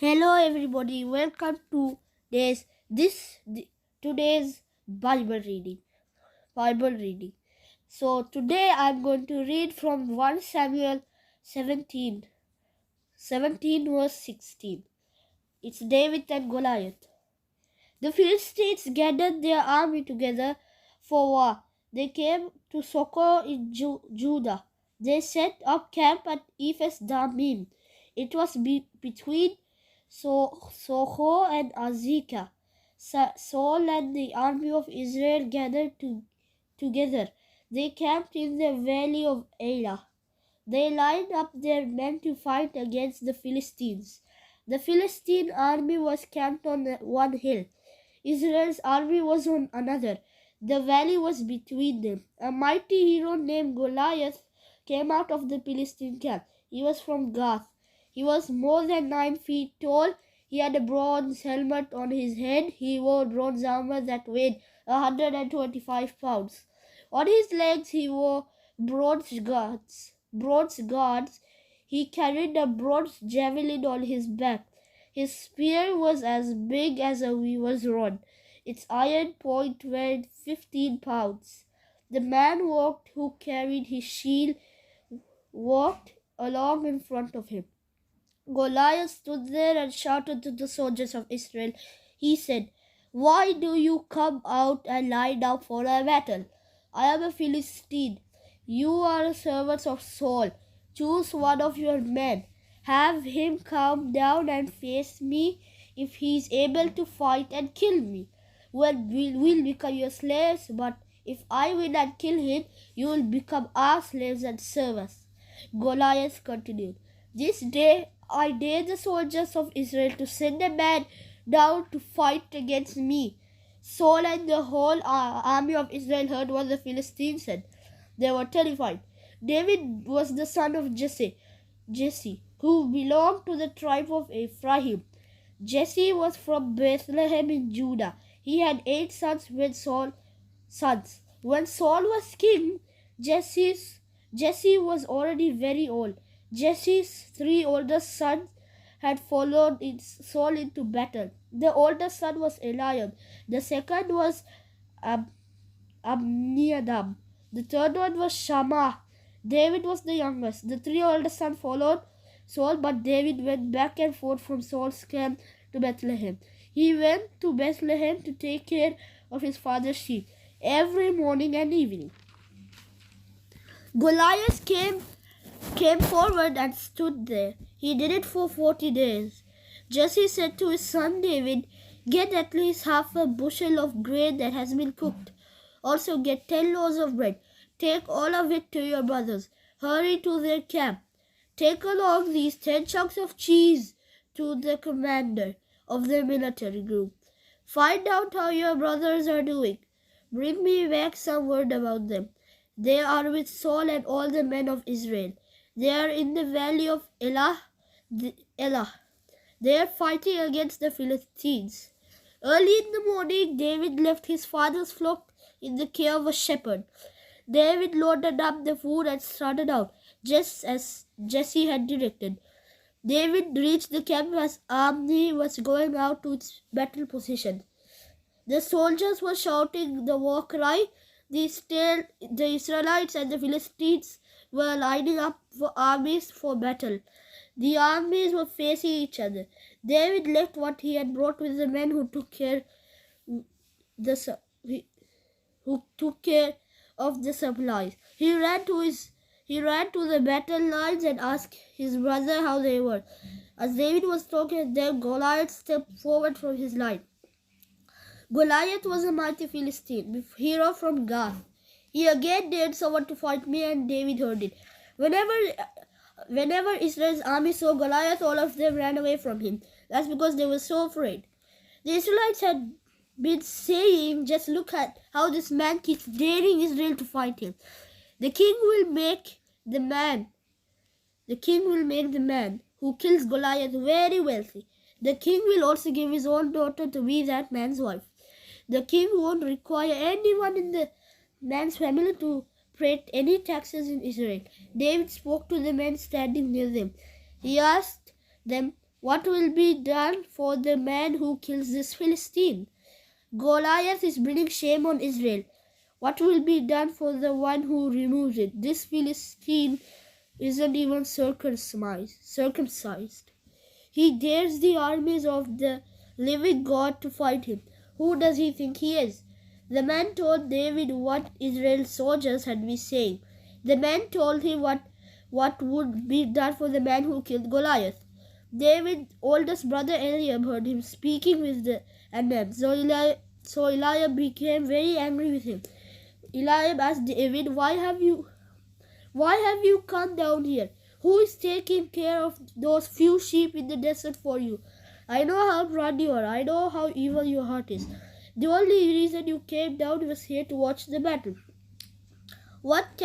Hello everybody, welcome to today's Bible reading. So today I'm going to read from 1 Samuel 17 verse 16. It's David and Goliath. The Philistines gathered their army together for war. They came to Socoh in Judah. They set up camp at Ephes Dammim. It was between Socoh and Azekah. Saul and the army of Israel gathered together. They camped in the valley of Elah. They lined up their men to fight against the Philistines. The Philistine army was camped on one hill. Israel's army was on another. The valley was between them. A mighty hero named Goliath came out of the Philistine camp. He was from Gath. He was more than 9 feet tall. He had a bronze helmet on his head. He wore bronze armor that weighed 125 pounds. On his legs he wore bronze guards. He carried a bronze javelin on his back. His spear was as big as a weaver's rod. Its iron point weighed 15 pounds. The man who carried his shield walked along in front of him. Goliath stood there and shouted to the soldiers of Israel. He said, "Why do you come out and lie down for a battle? I am a Philistine. You are servants of Saul. Choose one of your men. Have him come down and face me. If he is able to fight and kill me, we'll become your slaves. But if I win and kill him, you will become our slaves and serve us." Goliath continued, "This day I dare the soldiers of Israel to send a man down to fight against me." Saul and the whole army of Israel heard what the Philistines said. They were terrified. David was the son of Jesse, who belonged to the tribe of Ephraim. Jesse was from Bethlehem in Judah. He had 8 sons. When Saul was king, Jesse was already very old. Jesse's 3 oldest sons had followed Saul into battle. The oldest son was Eliab. The second was Abinadab. The third one was Shammah. David was the youngest. The 3 oldest sons followed Saul, but David went back and forth from Saul's camp to Bethlehem. He went to Bethlehem to take care of his father's sheep every morning and evening. Goliath came forward and stood there. He did it for 40 days. Jesse said to his son David, "Get at least half a bushel of grain that has been cooked. Also get 10 loaves of bread. Take all of it to your brothers. Hurry to their camp. Take along these 10 chunks of cheese to the commander of the military group. Find out how your brothers are doing. Bring me back some word about them. They are with Saul and all the men of Israel. They are in the valley of Elah. They are fighting against the Philistines." Early in the morning, David left his father's flock in the care of a shepherd. David loaded up the food and started out, just as Jesse had directed. David reached the camp as army was going out to its battle position. The soldiers were shouting the war cry. The Israelites and the Philistines were lining up for armies for battle. The armies were facing each other. David left what he had brought with the men who took care of the supplies. He ran to the battle lines and asked his brother how they were. As David was talking to them, Goliath stepped forward from his line. Goliath was a mighty Philistine, hero from Gath. He again dared someone to fight me, and David heard it. Whenever Israel's army saw Goliath, all of them ran away from him. That's because they were so afraid. The Israelites had been saying, "Just look at how this man keeps daring Israel to fight him. The king will make the man who kills Goliath very wealthy. The king will also give his own daughter to be that man's wife. The king won't require anyone in the man's family to pay any taxes in Israel." David spoke to the men standing near them. He asked them, What will be done for the man who kills this Philistine? Goliath is bringing shame on Israel. What will be done for the one who removes it? This Philistine isn't even circumcised. He dares the armies of the living God to fight him. Who does he think he is? The man told David what Israel's soldiers had been saying. The man told him what would be done for the man who killed Goliath. David's oldest brother Eliab heard him speaking with the Ammon. So Eliab became very angry with him. Eliab asked David, Why have you come down here? Who is taking care of those few sheep in the desert for you? I know how proud you are. I know how evil your heart is. The only reason you came down was here to watch the battle. What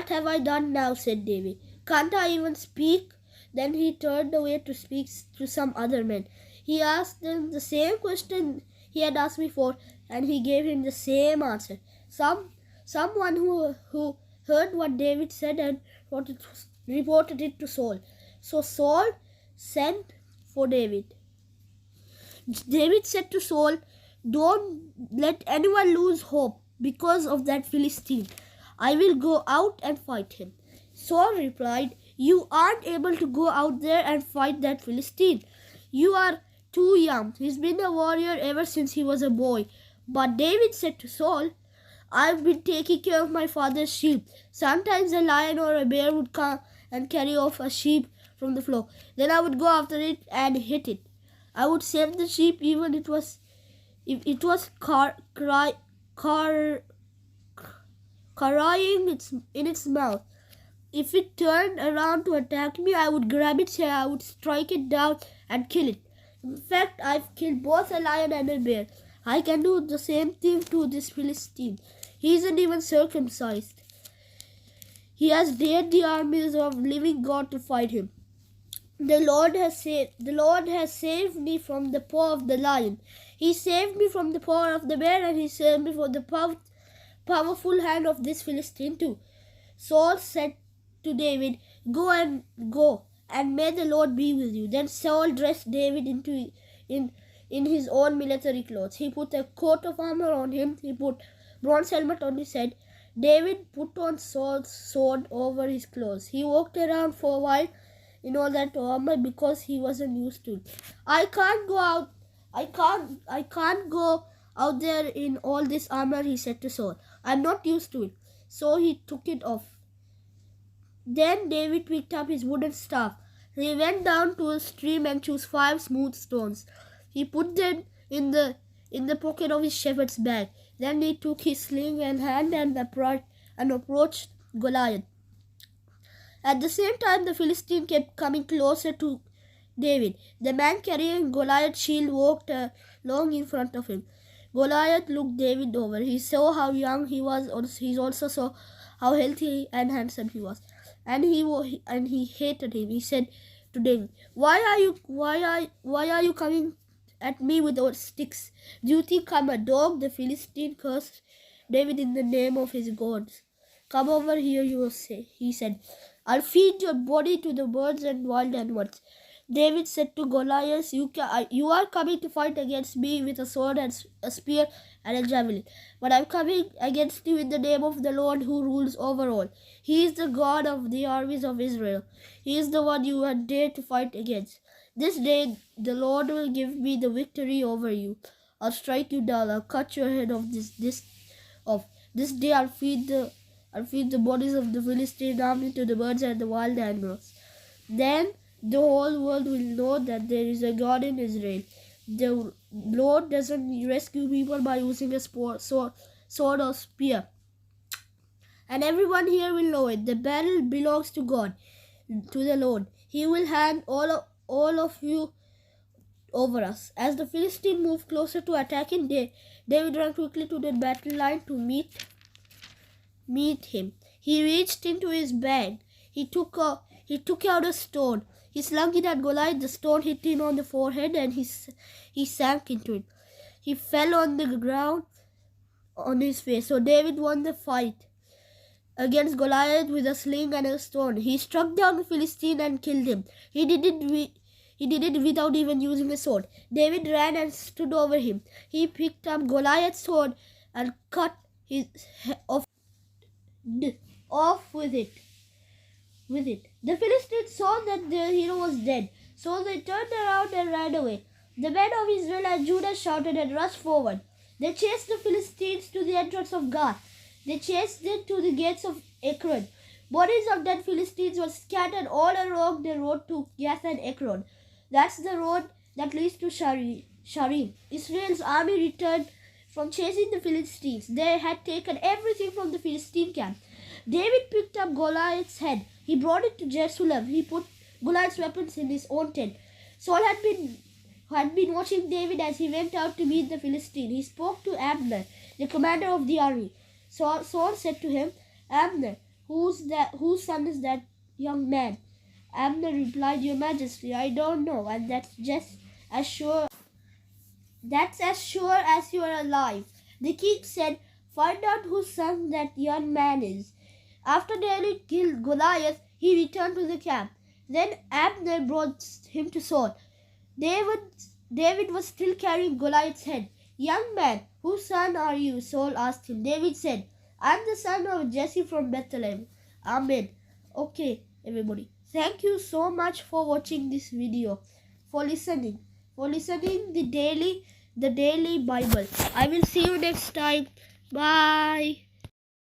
have I done now? Said David. Can't I even speak? Then he turned away to speak to some other men. He asked them the same question he had asked before, and he gave him the same answer. Someone who heard what David said and reported it to Saul. So Saul sent for David. David said to Saul, Don't let anyone lose hope because of that Philistine. I will go out and fight him. Saul replied, You aren't able to go out there and fight that Philistine. You are too young. He's been a warrior ever since he was a boy. But David said to Saul, I've been taking care of my father's sheep. Sometimes a lion or a bear would come and carry off a sheep from the flock. Then I would go after it and hit it. I would save the sheep even if it was crying in its mouth. If it turned around to attack me, I would grab its hair, I would strike it down and kill it. In fact, I've killed both a lion and a bear. I can do the same thing to this Philistine. He isn't even circumcised. He has dared the armies of living God to fight him. The Lord has saved me from the paw of the lion. He saved me from the paw of the bear, and he saved me from the powerful hand of this Philistine too. Saul said to David, Go, and may the Lord be with you. Then Saul dressed David in his own military clothes. He put a coat of armor on him. He put bronze helmet on his head. David put on Saul's sword over his clothes. He walked around for a while in all that armor because he wasn't used to it. I can't go out there in all this armor, he said to Saul. I'm not used to it. So he took it off. Then David picked up his wooden staff. He went down to a stream and chose 5 smooth stones. He put them in the pocket of his shepherd's bag. Then he took his sling in hand and approached Goliath. At the same time, the Philistine kept coming closer to David. The man carrying Goliath's shield walked along in front of him. Goliath looked David over. He saw how young he was. He also saw how healthy and handsome he was, and he hated him. He said to David, "Why are you coming at me with those sticks? Do you think I'm a dog?" The Philistine cursed David in the name of his gods. "Come over here," he said. "I'll feed your body to the birds and wild animals." David said to Goliath, you are coming to fight against me with a sword and a spear and a javelin. But I'm coming against you in the name of the Lord who rules over all. He is the God of the armies of Israel. He is the one you had dared to fight against. This day the Lord will give me the victory over you. I'll strike you down. I'll cut your head off. This day I'll feed the bodies of the Philistine army to the birds and the wild animals. Then the whole world will know that there is a God in Israel. The Lord doesn't rescue people by using a sword or spear. And everyone here will know it. The battle belongs to God, to the Lord. He will hand all of you over us. As the Philistine moved closer to attacking, David ran quickly to the battle line to meet him. He reached into his bag. He took out a stone. He slung it at Goliath. The stone hit him on the forehead and he sank into it. He fell on the ground on his face. So David won the fight against Goliath with a sling and a stone. He struck down the Philistine and killed him. He did He did it without even using a sword. David ran and stood over him. He picked up Goliath's sword and cut his head off with it. The Philistines saw that their hero was dead, so they turned around and ran away. The men of Israel and Judah shouted and rushed forward. They chased the Philistines to the entrance of Gath. They chased them to the gates of Ekron. Bodies of dead Philistines were scattered all along the road to Gath and Ekron. That's the road that leads to Sharim. Israel's army returned from chasing the Philistines. They had taken everything from the Philistine camp. David picked up Goliath's head. He brought it to Jerusalem. He put Goliath's weapons in his own tent. Saul had been watching David as he went out to meet the Philistine. He spoke to Abner, the commander of the army. Saul said to him, "Abner, whose son is that young man?" Abner replied, "Your Majesty, I don't know, and that's as sure as you are alive." The king said, "Find out whose son that young man is." After David killed Goliath, he returned to the camp. Then Abner brought him to Saul. David was still carrying Goliath's head. "Young man, whose son are you?" Saul asked him. David said, "I'm the son of Jesse from Bethlehem." Amen. Okay, everybody. Thank you so much for watching this video, for listening the daily Bible. I will see you next time. Bye.